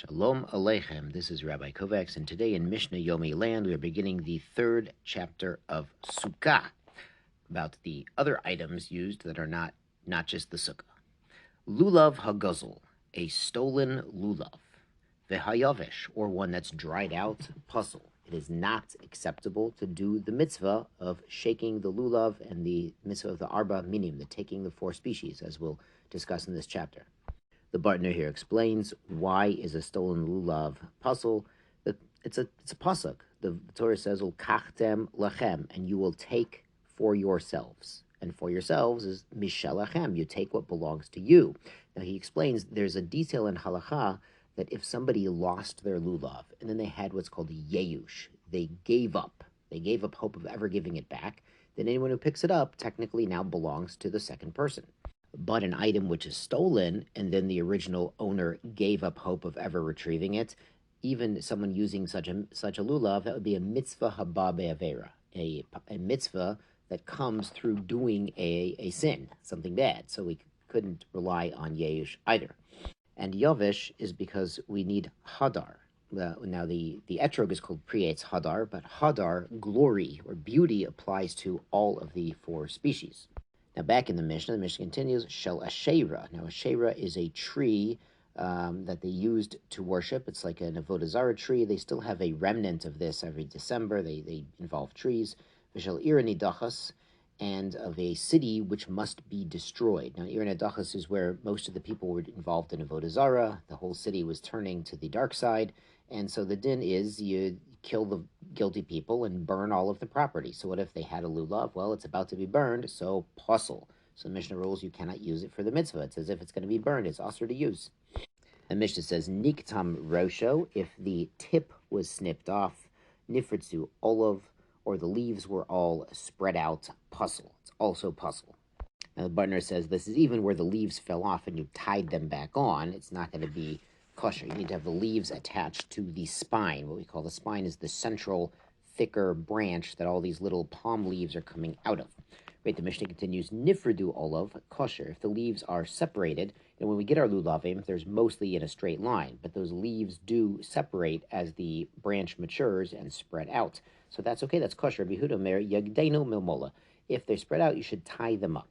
Shalom Aleichem, this is Rabbi Kovacs, and today in Mishnah Yomi land we are beginning the third chapter of Sukkah, about the other items used that are not just the Sukkah. Lulav hagazul, a stolen lulav. Vehayavesh, or one that's dried out, puzzle. It is not acceptable to do the mitzvah of shaking the lulav and the mitzvah of the arba minim, the taking the four species, as we'll discuss in this chapter. The Bartner here explains why is a stolen lulav puzzle. It's a pasuk. The Torah says, "Ulkachtem lachem," and you will take for yourselves. And for yourselves is mishalachem. You take what belongs to you. Now he explains there's a detail in halacha that if somebody lost their lulav and then they had what's called a yeyush, they gave up hope of ever giving it back, then anyone who picks it up technically now belongs to the second person. But an item which is stolen and then the original owner gave up hope of ever retrieving it, even someone using such a lulav, that would be a mitzvah haba be'avera, a mitzvah that comes through doing a sin, something bad. So we couldn't rely on yeyush either. And yavish is because we need hadar. Now the etrog is called prietz hadar, but hadar, glory or beauty, applies to all of the four species. Now back in the Mishnah continues, Shel Asherah. Now Asherah is a tree that they used to worship. It's like an Avodah Zarah tree. They still have a remnant of this every December. They involve trees. Vishel Ir Nidachas, and of a city which must be destroyed. Now Ir Nidachas is where most of the people were involved in Avodah Zarah. The whole city was turning to the dark side. And so the din is you kill the guilty people and burn all of the property. So what if they had a lulav? Well, it's about to be burned, so puzzle. So Mishnah rules you cannot use it for the mitzvah. It says if it's going to be burned, it's also to use. And Mishnah says, Niktam rosho, if the tip was snipped off, nifritzu olav, or the leaves were all spread out, puzzle. It's also puzzle. Now the Bartner says this is even where the leaves fell off and you tied them back on. It's not going to be kosher. You need to have the leaves attached to the spine. What we call the spine is the central, thicker branch that all these little palm leaves are coming out of. Right, the Mishnah continues, Nifridu olav, kosher. If the leaves are separated, and when we get our lulavim, there's mostly in a straight line, but those leaves do separate as the branch matures and spread out. So that's okay, that's kosher. Bihuda mer yagdeinu milmola. If they're spread out, you should tie them up.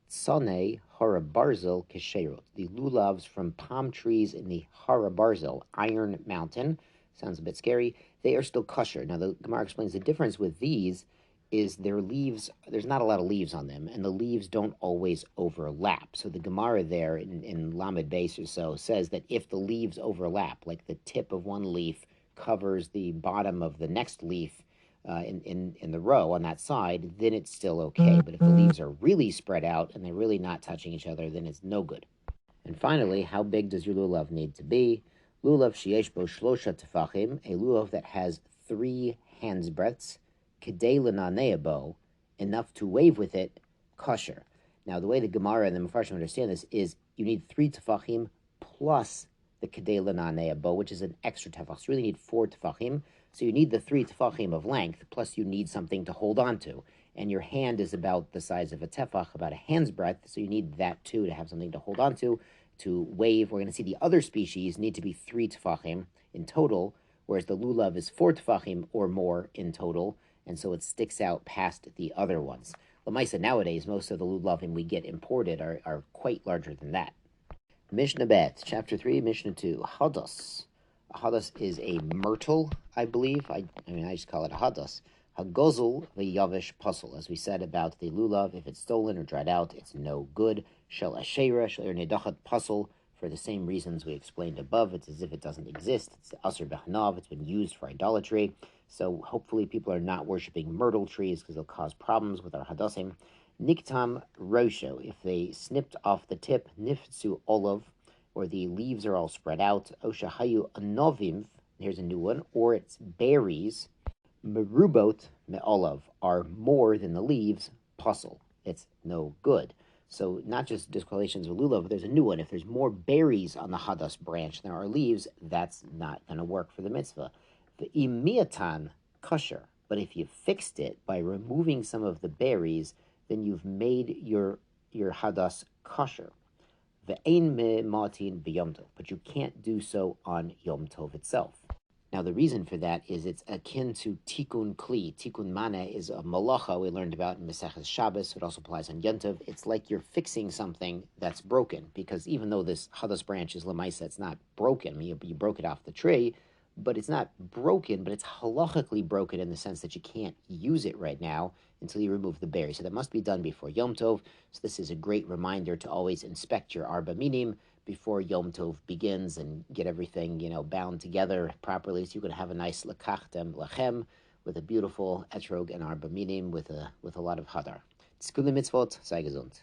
Sane harabarzel kesherot, the lulavs from palm trees in the harabarzel, Iron Mountain, sounds a bit scary, they are still kosher. Now the Gemara explains the difference with these is their leaves, there's not a lot of leaves on them, and the leaves don't always overlap. So the Gemara there in Lamed Beis or so says that if the leaves overlap, like the tip of one leaf covers the bottom of the next leaf, in the row on that side, then it's still okay. But if the leaves are really spread out and they're really not touching each other, then it's no good. And finally, how big does your lulav need to be? Lulav sheyesh bo shlosha tefachim, a lulav that has 3 hands breadths, kedei l'nanea bo, enough to wave with it, kosher. Now the way the Gemara and the Mefarshim understand this is you need 3 tefachim plus the kedei l'nanea bo, which is an extra tefach. So you really need 4 tefachim. So you need the 3 tefachim of length, plus you need something to hold on to. And your hand is about the size of a tefach, about a hand's breadth, so you need that too to have something to hold on to wave. We're going to see the other species need to be 3 tefachim in total, whereas the lulav is 4 tefachim or more in total, and so it sticks out past the other ones. L'maisa, nowadays, most of the lulavim we get imported are quite larger than that. Mishnah Bet, Chapter 3, Mishnah 2, Hadas. A hadas is a myrtle, I believe. I just call it a hadas. Hagozul v'yavish puzzle. As we said about the lulav, if it's stolen or dried out, it's no good. Shel asherah, shel nedachat puzzle. For the same reasons we explained above, it's as if it doesn't exist. It's aser b'hanav. It's been used for idolatry. So hopefully people are not worshiping myrtle trees because they'll cause problems with our hadasim. Niktam rosho. If they snipped off the tip, nifsu olav, or the leaves are all spread out, Oshahayu anovim, here's a new one, or it's berries, merubot me'olav, are more than the leaves, puzzle. It's no good. So not just disqualifications of lulav, but there's a new one. If there's more berries on the hadas branch than there are leaves, that's not going to work for the mitzvah. The imiatan kosher, but if you fixed it by removing some of the berries, then you've made your hadas kosher. Ve'ein me'matin b'Yom Tov, but you can't do so on Yom Tov itself. Now, the reason for that is it's akin to tikkun kli. Tikkun mana is a malacha we learned about in Maseches Shabbos. It also applies on Yom Tov. It's like you're fixing something that's broken, because even though this Hadas branch is lemaisa, it's not broken. I mean, you broke it off the tree, but it's not broken, but it's halachically broken in the sense that you can't use it right now until you remove the berry. So that must be done before Yom Tov. So this is a great reminder to always inspect your arba minim before Yom Tov begins and get everything, bound together properly, so you can have a nice lekachtem lachem with a beautiful etrog and arba minim with a lot of hadar. Tzkula mitzvot, sei gesund.